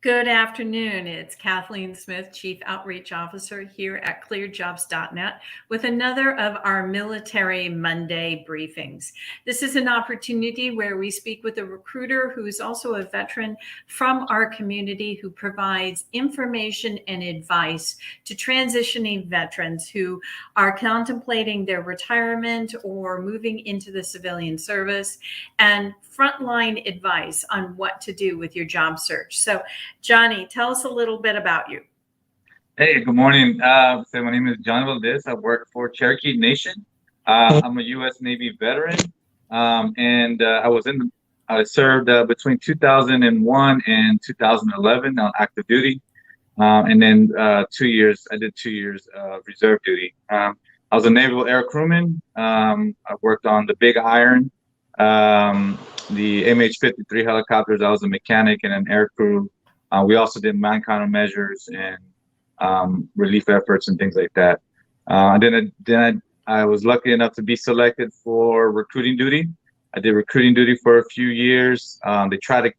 Good afternoon. It's Kathleen Smith, Chief Outreach Officer here at ClearedJobs.Net with another of our Military Monday briefings. This is an opportunity where we speak with a recruiter who is also a veteran from our community who provides information and advice to transitioning veterans who are contemplating their retirement or moving into the civilian service, and frontline advice on what to do with your job search. So Johnny, tell us a little bit about you. Hey, good morning. So my name is Johnny Valdez. I work for Cherokee Nation. I'm a U.S. Navy veteran, and I served between 2001 and 2011 on active duty, and then I did 2 years reserve duty. I was a naval air crewman. I worked on the Big Iron, the MH-53 helicopters. I was a mechanic and an air crew. We also did mine countermeasures and relief efforts and things like that. I was lucky enough to be selected for recruiting duty. I did recruiting duty for a few years. They tried to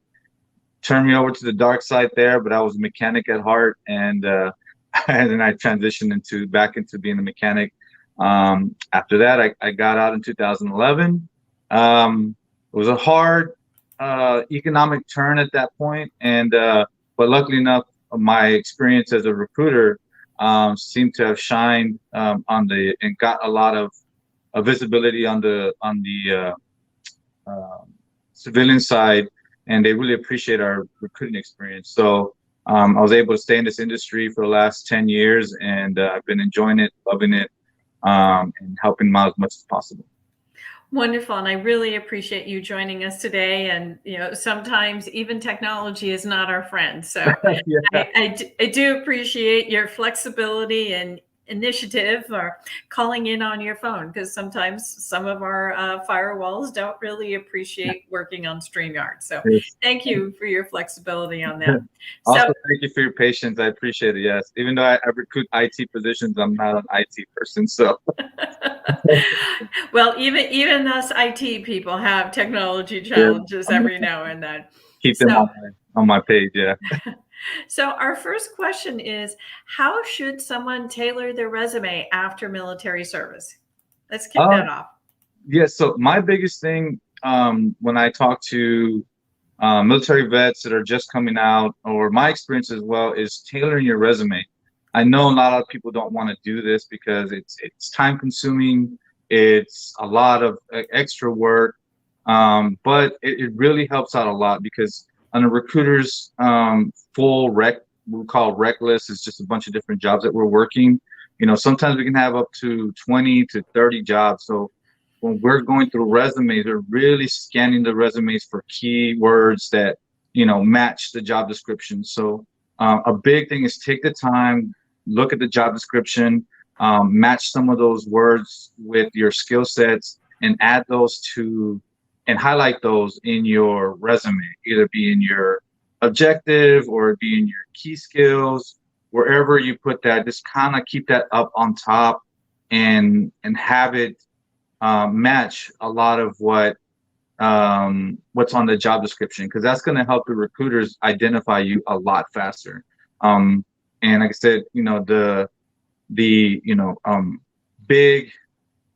turn me over to the dark side there, but I was a mechanic at heart, and then I transitioned back into being a mechanic. After that, I got out in 2011. It was a hard economic turn at that point, but luckily enough, my experience as a recruiter seemed to have shined and got a lot of visibility on the civilian side, and they really appreciate our recruiting experience. So I was able to stay in this industry for the last 10 years, and I've been enjoying it, loving it, and helping them out as much as possible. Wonderful. And I really appreciate you joining us today. And, sometimes even technology is not our friend. So Yeah. I do appreciate your flexibility and initiative or calling in on your phone, because sometimes some of our firewalls don't really appreciate working on StreamYard. So thank you for your flexibility on that. Also, thank you for your patience. I appreciate it. Yes. Even though I recruit IT positions, I'm not an IT person. So. Well, even us IT people have technology challenges every now and then. Keep them on my page, yeah. So our first question is, how should someone tailor their resume after military service? Let's kick that off. Yeah, so my biggest thing when I talk to military vets that are just coming out, or my experience as well, is tailoring your resume. I know a lot of people don't want to do this because it's time consuming. It's a lot of extra work, but it really helps out a lot, because on a recruiter's full we call rec list, is just a bunch of different jobs that we're working. Sometimes we can have up to 20 to 30 jobs. So when we're going through resumes, we're really scanning the resumes for keywords that match the job description. So a big thing is take the time, look at the job description, match some of those words with your skill sets, and add those and highlight those in your resume, either be in your objective or be in your key skills. Wherever you put that, just kind of keep that up on top and have it match a lot of what's on the job description, because that's going to help the recruiters identify you a lot faster. And like I said, the big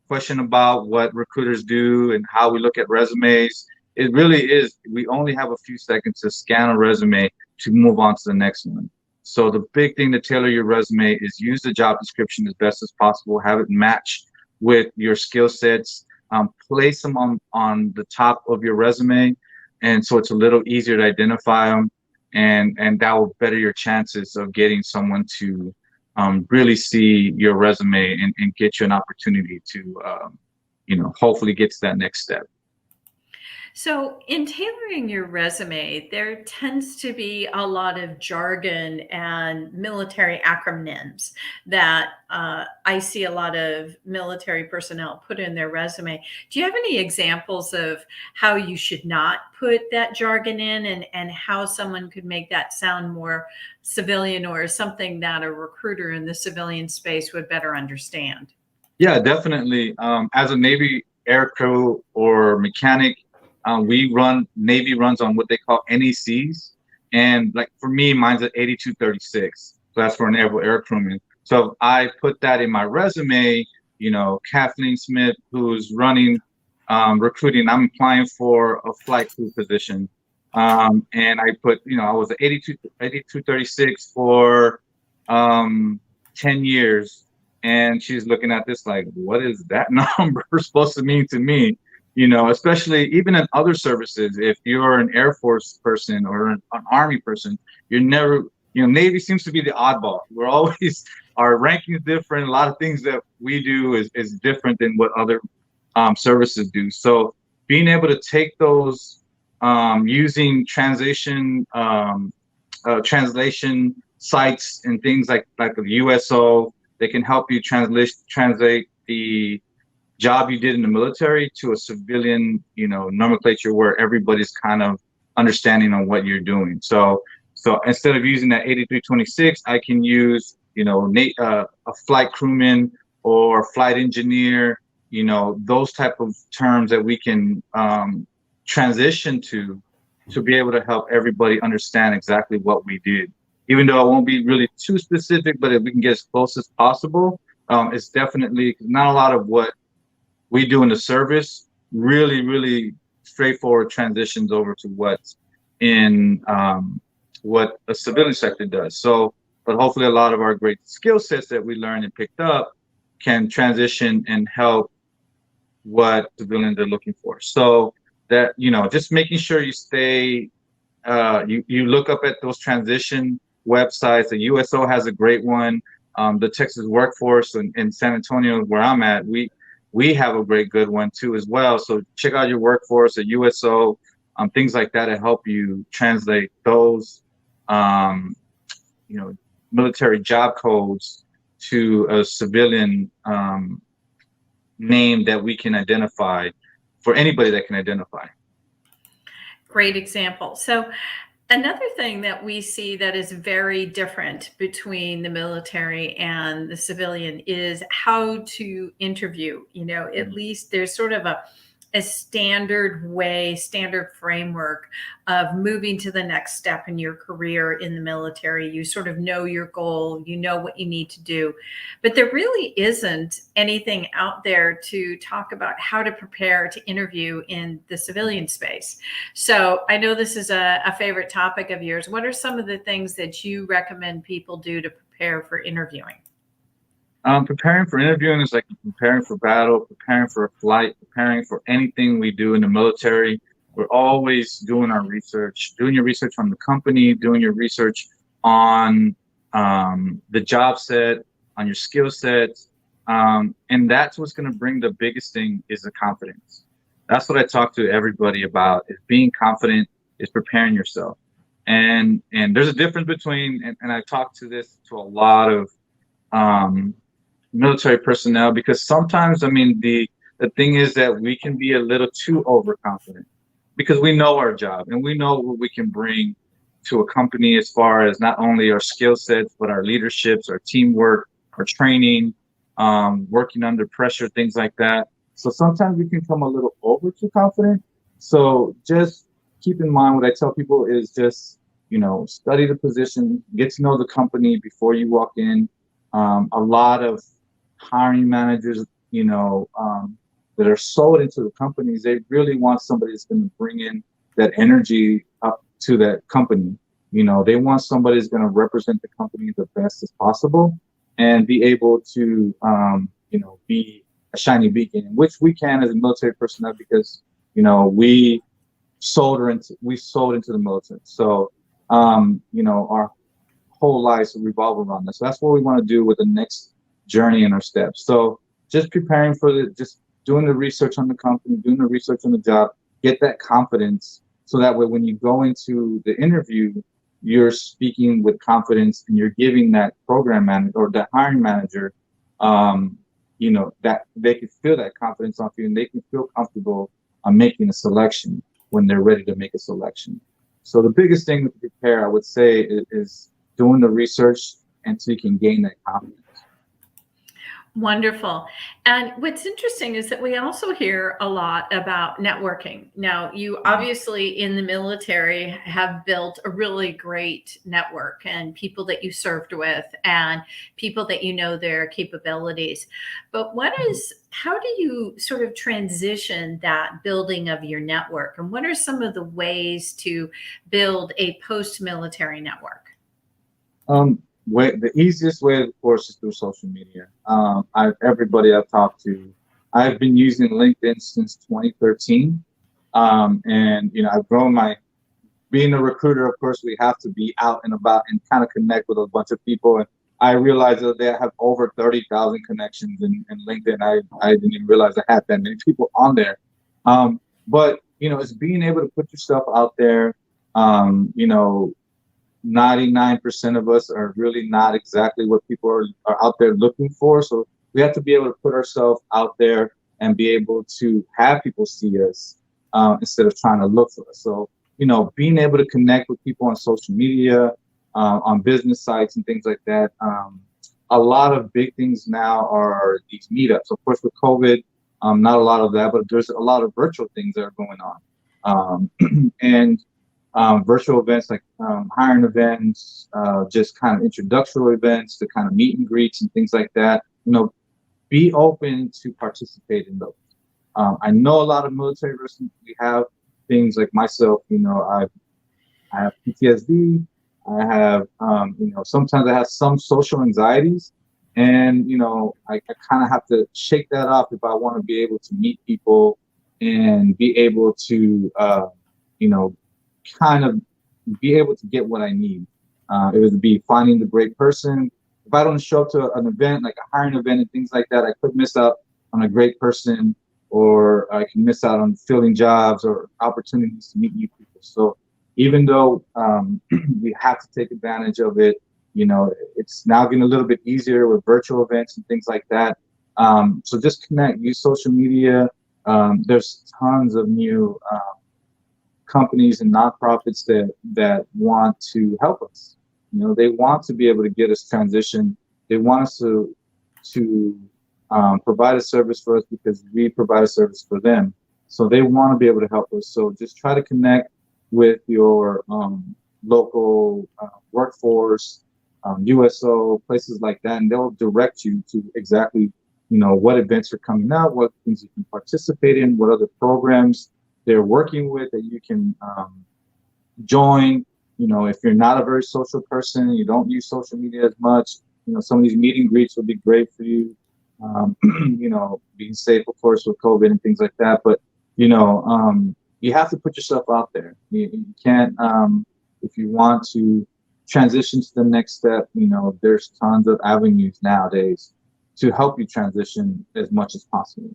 question about what recruiters do and how we look at resumes, it really is, we only have a few seconds to scan a resume to move on to the next one. So the big thing to tailor your resume is use the job description as best as possible, have it match with your skill sets, place them on the top of your resume, and so it's a little easier to identify them, and that will better your chances of getting someone to really see your resume and get you an opportunity to hopefully get to that next step. So in tailoring your resume, there tends to be a lot of jargon and military acronyms that I see a lot of military personnel put in their resume. Do you have any examples of how you should not put that jargon in, and how someone could make that sound more civilian, or something that a recruiter in the civilian space would better understand? Yeah, definitely. As a Navy air crew or mechanic, Navy runs on what they call NECs, And like for me, mine's at 8236. So that's for an air crewman. So if I put that in my resume, you know, Kathleen Smith, who's running recruiting, I'm applying for a flight crew position. And I put, you know, I was at 8236 for 10 years. And she's looking at this like, what is that number supposed to mean to me? You know, especially even in other services, if you're an Air Force person or an Army person, you're never, you know, Navy seems to be the oddball. We're always, our ranking is different. A lot of things that we do is different than what other services do. So being able to take those using translation sites and things like the USO, they can help you translate the job you did in the military to a civilian, you know, nomenclature where everybody's kind of understanding on what you're doing. So instead of using that 8326, I can use, you know, a flight crewman or flight engineer, you know, those type of terms that we can transition to be able to help everybody understand exactly what we did. Even though it won't be really too specific, but if we can get as close as possible, it's definitely not a lot of what we do in the service really straightforward transitions over to what's in what a civilian sector does. So, but hopefully a lot of our great skill sets that we learned and picked up can transition and help what civilians are looking for. So that, you know, just making sure you stay, you look up at those transition websites. The USO has a great one. The Texas Workforce in San Antonio, where I'm at, we have a good one too as well. So check out your workforce, a USO, things like that to help you translate those, you know, military job codes to a civilian name that we can identify for anybody that can identify. Great example. So another thing that we see that is very different between the military and the civilian is how to interview. You know, at least there's sort of a standard way, standard framework of moving to the next step in your career in the military. You sort of know your goal, you know what you need to do, but there really isn't anything out there to talk about how to prepare to interview in the civilian space. So I know this is a favorite topic of yours. What are some of the things that you recommend people do to prepare for interviewing? Preparing for interviewing is like preparing for battle, preparing for a flight, preparing for anything we do in the military. We're always doing our research, doing your research on the company, doing your research on the job set, on your skill sets. And that's what's going to bring the biggest thing is the confidence. That's what I talk to everybody about, is being confident, is preparing yourself. And there's a difference between, and I talk to this to a lot of military personnel, because sometimes, I mean, the thing is that we can be a little too overconfident because we know our job and we know what we can bring to a company as far as not only our skill sets, but our leaderships, our teamwork, our training, working under pressure, things like that. So sometimes we can come a little over too confident. So just keep in mind, what I tell people is just, you know, study the position, get to know the company before you walk in. A lot of hiring managers, you know, that are sold into the companies, they really want somebody that's going to bring in that energy up to that company. You know, they want somebody that's going to represent the company the best as possible and be able to, you know, be a shiny beacon, which we can as a military personnel, because, you know, we sold into the military. So, you know, our whole lives revolve around this. So that's what we want to do with the next journey in our steps. So just preparing for just doing the research on the company, doing the research on the job, get that confidence, so that way when you go into the interview, you're speaking with confidence and you're giving that program manager or that hiring manager, you know, that they can feel that confidence off you and they can feel comfortable on making a selection when they're ready to make a selection. So the biggest thing to prepare, I would say, is doing the research, and so you can gain that confidence. Wonderful. And what's interesting is that we also hear a lot about networking. Now, you Mhm. obviously in the military have built a really great network and people that you served with and people that you know their capabilities. But how do you sort of transition that building of your network? And what are some of the ways to build a post military network? The easiest way, of course, is through social media. Everybody I've talked to, I've been using LinkedIn since 2013. And, I've grown being a recruiter, of course, we have to be out and about and kind of connect with a bunch of people. And I realized that they have over 30,000 connections in LinkedIn. I didn't even realize I had that many people on there. But, it's being able to put yourself out there. 99% of us are really not exactly what people are out there looking for. So we have to be able to put ourselves out there and be able to have people see us instead of trying to look for us. So, being able to connect with people on social media, on business sites and things like that. A lot of big things now are these meetups. Of course, with COVID, not a lot of that, but there's a lot of virtual things that are going on. And virtual events like hiring events, just kind of introductory events to kind of meet and greets and things like that. Be open to participate in those. I know a lot of military veterans, we have things like myself, I have PTSD. I have, sometimes I have some social anxieties. And, I kind of have to shake that off if I want to be able to meet people and be able to, you know, kind of be able to get what I need. It would be finding the great person. If I don't show up to an event, like a hiring event and things like that, I could miss out on a great person, or I can miss out on filling jobs or opportunities to meet new people. So even though we have to take advantage of it, it's now getting a little bit easier with virtual events and things like that. So just connect, use social media. There's tons of new companies and nonprofits that want to help us. They want to be able to get us transition. They want us to provide a service for us because we provide a service for them. So they want to be able to help us. So just try to connect with your local workforce, USO, places like that, and they'll direct you to exactly, what events are coming out, what things you can participate in, what other programs they're working with that you can join. If you're not a very social person, you don't use social media as much, some of these meet and greets will be great for you. Being safe, of course, with COVID and things like that. But, you have to put yourself out there. You can't, if you want to transition to the next step, there's tons of avenues nowadays to help you transition as much as possible.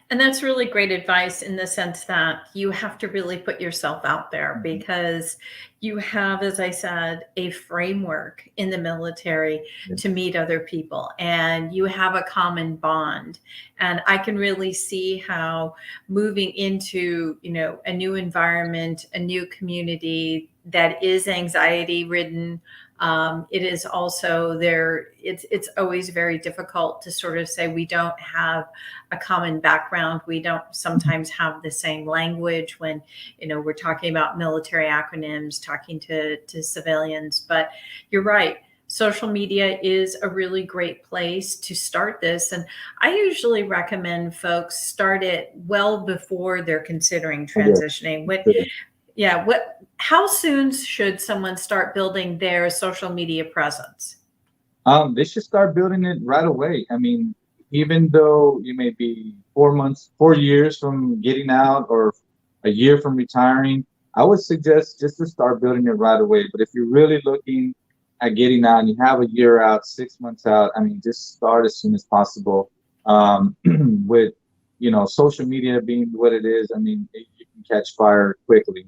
And that's really great advice in the sense that you have to really put yourself out there because you have, as I said, a framework in the military to meet other people and you have a common bond. And I can really see how moving into, a new environment, a new community that is anxiety ridden, it is also there. It's always very difficult to sort of say we don't have a common background. We don't sometimes have the same language when we're talking about military acronyms, talking to civilians. But you're right. Social media is a really great place to start this. And I usually recommend folks start it well before they're considering transitioning. How soon should someone start building their social media presence? They should start building it right away. I mean, even though you may be 4 years from getting out or a year from retiring, I would suggest just to start building it right away. But if you're really looking at getting out and you have a year out, 6 months out, I mean, just start as soon as possible. With, social media being what it is, I mean, you can catch fire quickly.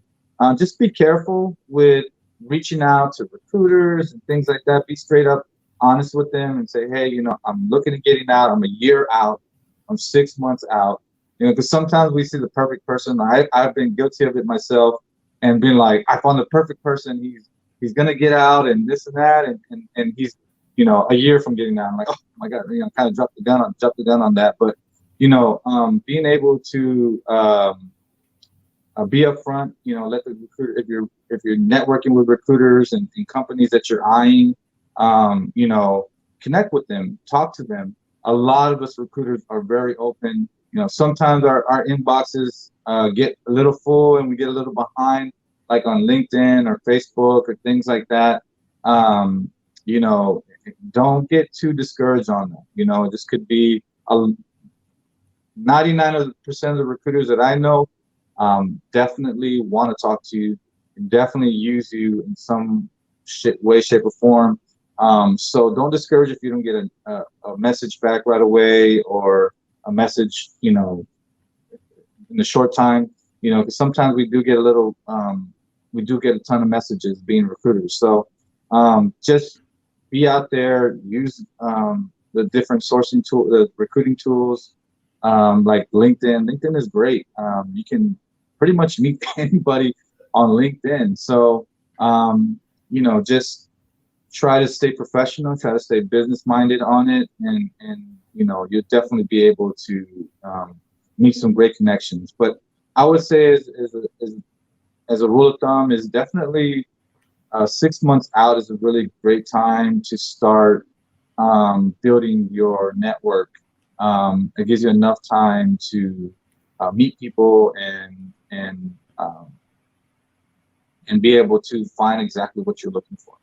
Just be careful with reaching out to recruiters and things like that. Be straight up honest with them and say, hey, I'm looking at getting out. I'm a year out. I'm 6 months out. Because sometimes we see the perfect person. I've been guilty of it myself and been like, I found the perfect person. He's going to get out and this and that. And he's a year from getting that. I'm like, oh my God, kind of dropped the gun on that. But, being able to be upfront, let the recruiter, if you're networking with recruiters and companies that you're eyeing, connect with them, talk to them. A lot of us recruiters are very open. Sometimes our inboxes get a little full and we get a little behind, like on LinkedIn or Facebook or things like that. Don't get too discouraged on them. This could be 99% of the recruiters that I know definitely want to talk to you and definitely use you in some way, shape, or form. So don't discourage if you don't get a message back right away or a message, in a short time, because sometimes we do get a ton of messages being recruiters. So just be out there, use the different sourcing the recruiting tools like LinkedIn. LinkedIn is great. You can pretty much meet anybody on LinkedIn. So, just try to stay professional, try to stay business minded on it. And you'll definitely be able to meet some great connections. But I would say as a rule of thumb is definitely 6 months out is a really great time to start building your network. It gives you enough time to meet people and be able to find exactly what you're looking for.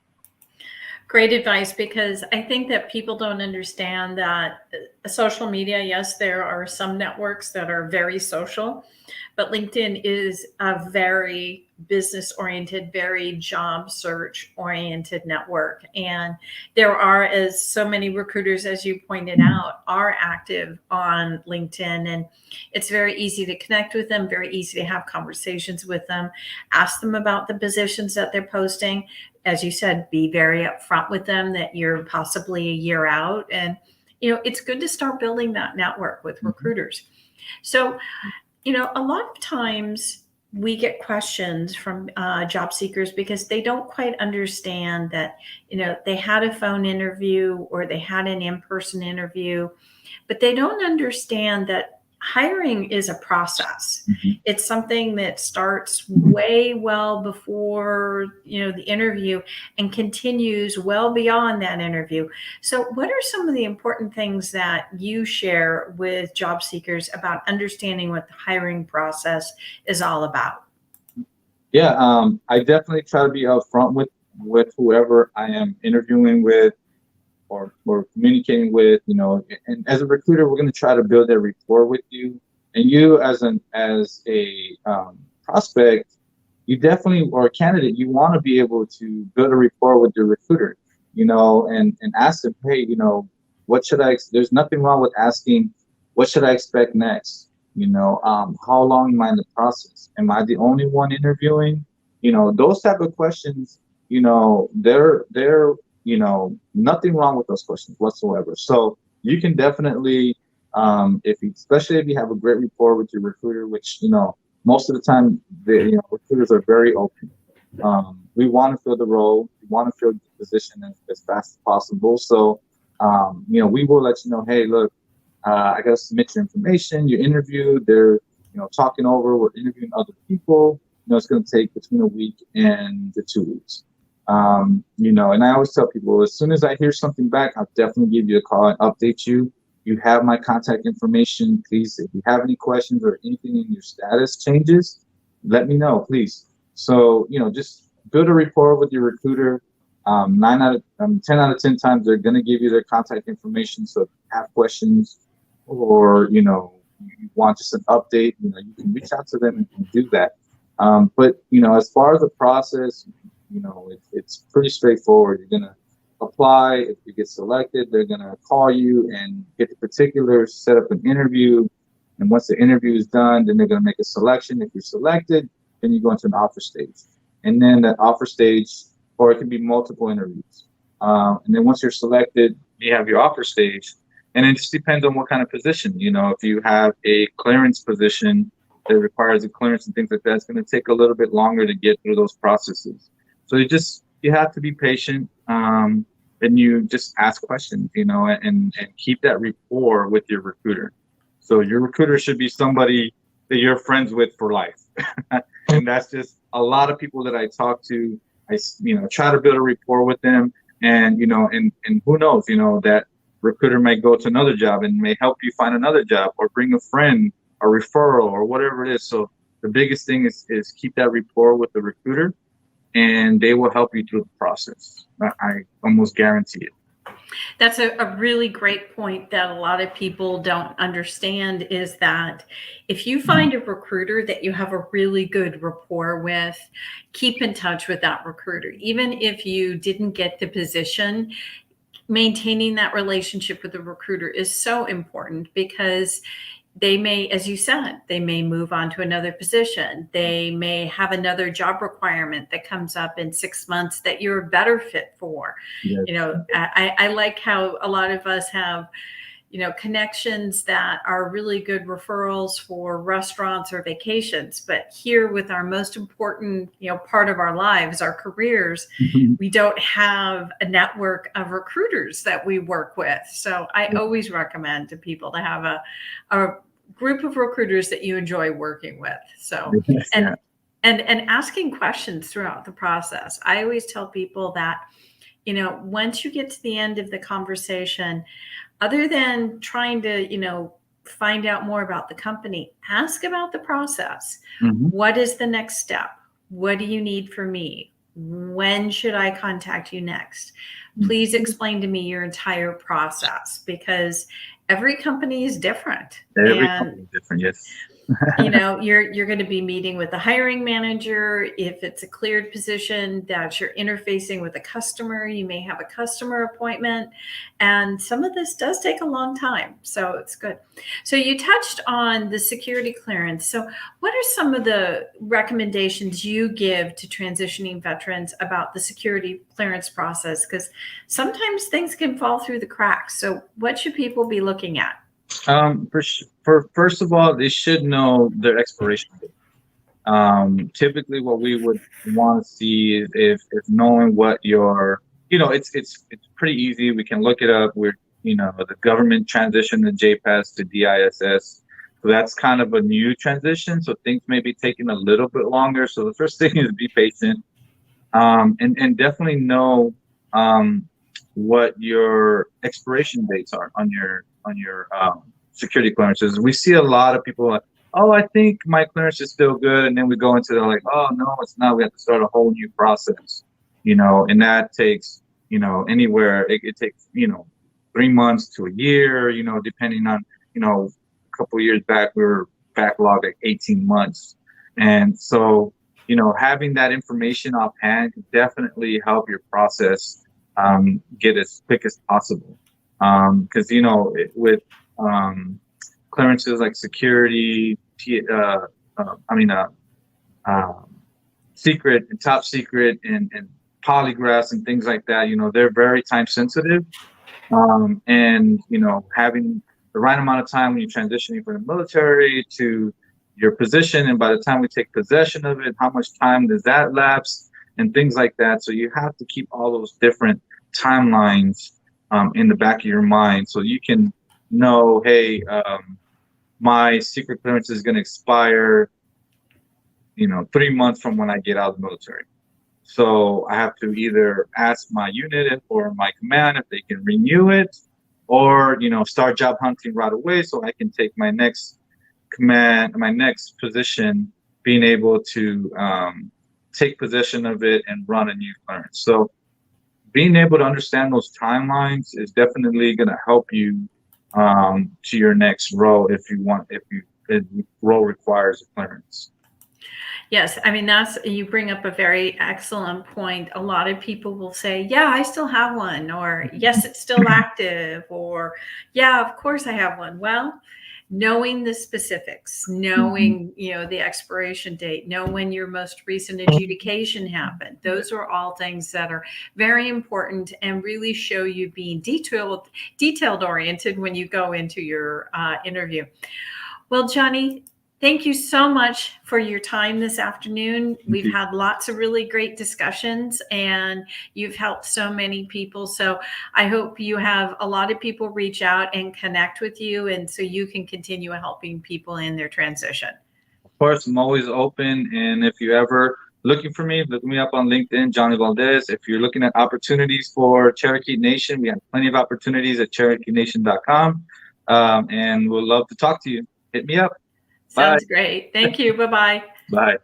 Great advice, because I think that people don't understand that social media, yes, there are some networks that are very social, but LinkedIn is a very business oriented, very job search oriented network. And there are, as so many recruiters, as you pointed out, are active on LinkedIn. And it's very easy to connect with them, very easy to have conversations with them, ask them about the positions that they're posting. As you said, be very upfront with them that you're possibly a year out. And, it's good to start building that network with recruiters. So, a lot of times we get questions from job seekers because they don't quite understand that, they had a phone interview or they had an in-person interview, but they don't understand that hiring is a process. It's something that starts way well before, the interview and continues well beyond that interview. So what are some of the important things that you share with job seekers about understanding what the hiring process is all about? Yeah, I definitely try to be upfront with whoever I am interviewing with or communicating with, and as a recruiter, we're going to try to build that rapport with you. And you as a prospect, you definitely, or a candidate, you want to be able to build a rapport with your recruiter, and ask them, hey, what should there's nothing wrong with asking, what should I expect next? How long am I in the process? Am I the only one interviewing? Those type of questions, they're nothing wrong with those questions whatsoever. So you can definitely, especially if you have a great rapport with your recruiter, which, most of the time, recruiters are very open. We want to fill the role. We want to fill the position as fast as possible. So, we will let you know, hey, look, I got to submit your information, your interview. They're, talking over, we're interviewing other people. It's going to take between a week and 2 weeks. And I always tell people, as soon as I hear something back, I'll definitely give you a call and update you. You have my contact information. Please, if you have any questions or anything in your status changes, let me know, please. So, just build a rapport with your recruiter. 10 out of 10 times, they're going to give you their contact information. So if you have questions or, you want just an update, you can reach out to them and do that. But, as far as the process, it's pretty straightforward. You're going to apply. If you get selected, they're going to call you and get the particulars, set up an interview. And once the interview is done, then they're going to make a selection. If you're selected, then you go into an offer stage. And then that offer stage, or it can be multiple interviews. And then once you're selected, you have your offer stage. And it just depends on what kind of position. If you have a clearance position that requires a clearance and things like that, it's going to take a little bit longer to get through those processes. So you have to be patient. then you just ask questions, and keep that rapport with your recruiter. So your recruiter should be somebody that you're friends with for life. And that's just a lot of people that I talk to. I, try to build a rapport with them, and who knows, that recruiter might go to another job and may help you find another job, or bring a friend, a referral, or whatever it is. So the biggest thing is keep that rapport with the recruiter, and they will help you through the process. I almost guarantee it. That's a really great point that a lot of people don't understand, is that if you find a recruiter that you have a really good rapport with, keep in touch with that recruiter. Even if you didn't get the position, maintaining that relationship with the recruiter is so important, because they may, as you said, they may move on to another position. They may have another job requirement that comes up in 6 months that you're a better fit for. Yes. I like how a lot of us have, connections that are really good referrals for restaurants or vacations. But here, with our most important, part of our lives, our careers, we don't have a network of recruiters that we work with. So I always recommend to people to have a group of recruiters that you enjoy working with. So, and asking questions throughout the process. I always tell people that, once you get to the end of the conversation, other than trying to, find out more about the company, ask about the process. What is the next step? What do you need from me? When should I contact you next? Please explain to me your entire process, because every company is different. Every company is different, yes. You're going to be meeting with the hiring manager. If it's a cleared position that you're interfacing with a customer, you may have a customer appointment. And some of this does take a long time. So it's good. So you touched on the security clearance. So what are some of the recommendations you give to transitioning veterans about the security clearance process? Because sometimes things can fall through the cracks. So what should people be looking at? For first of all, they should know their expiration date. Typically, what we would want to see is if knowing what your, it's pretty easy. We can look it up. The government transitioned the JPAS to DISS, so that's kind of a new transition. So things may be taking a little bit longer. So the first thing is be patient, and definitely know what your expiration dates are on your security clearances. We see a lot of people like, oh, I think my clearance is still good, and then we go into like, oh no, it's not. We have to start a whole new process, and that takes anywhere. It takes 3 months to a year, depending on a couple of years back we were backlogged like 18 months, and so having that information offhand can definitely help your process get as quick as possible. Because with clearances like security, secret and top secret and polygraphs and things like that, they're very time sensitive. And having the right amount of time when you're transitioning from the military to your position, and by the time we take possession of it, how much time does that lapse, and things like that. So you have to keep all those different timelines in the back of your mind, so you can know, hey, my secret clearance is going to expire 3 months from when I get out of the military. So I have to either ask my unit or my command if they can renew it, or start job hunting right away, so I can take my next command, my next position, being able to take possession of it and run a new clearance. So being able to understand those timelines is definitely going to help you to your next role if the role requires a clearance. Yes, I mean, you bring up a very excellent point. A lot of people will say, yeah, I still have one, or yes, it's still active, or yeah, of course I have one. Well, knowing the specifics, knowing, the expiration date, know when your most recent adjudication happened. Those are all things that are very important and really show you being detailed oriented when you go into your interview. Well, Johnny, Thank you so much for your time this afternoon. We've you. had lots of really great discussions, and you've helped so many people. So I hope you have a lot of people reach out and connect with you, and so you can continue helping people in their transition. Of course, I'm always open. And if you're ever looking for me, look me up on LinkedIn, Johnny Valdez. If you're looking at opportunities for Cherokee Nation, we have plenty of opportunities at CherokeeNation.com. And we'll love to talk to you. Hit me up. Sounds great. Thank you. Bye-bye. Bye.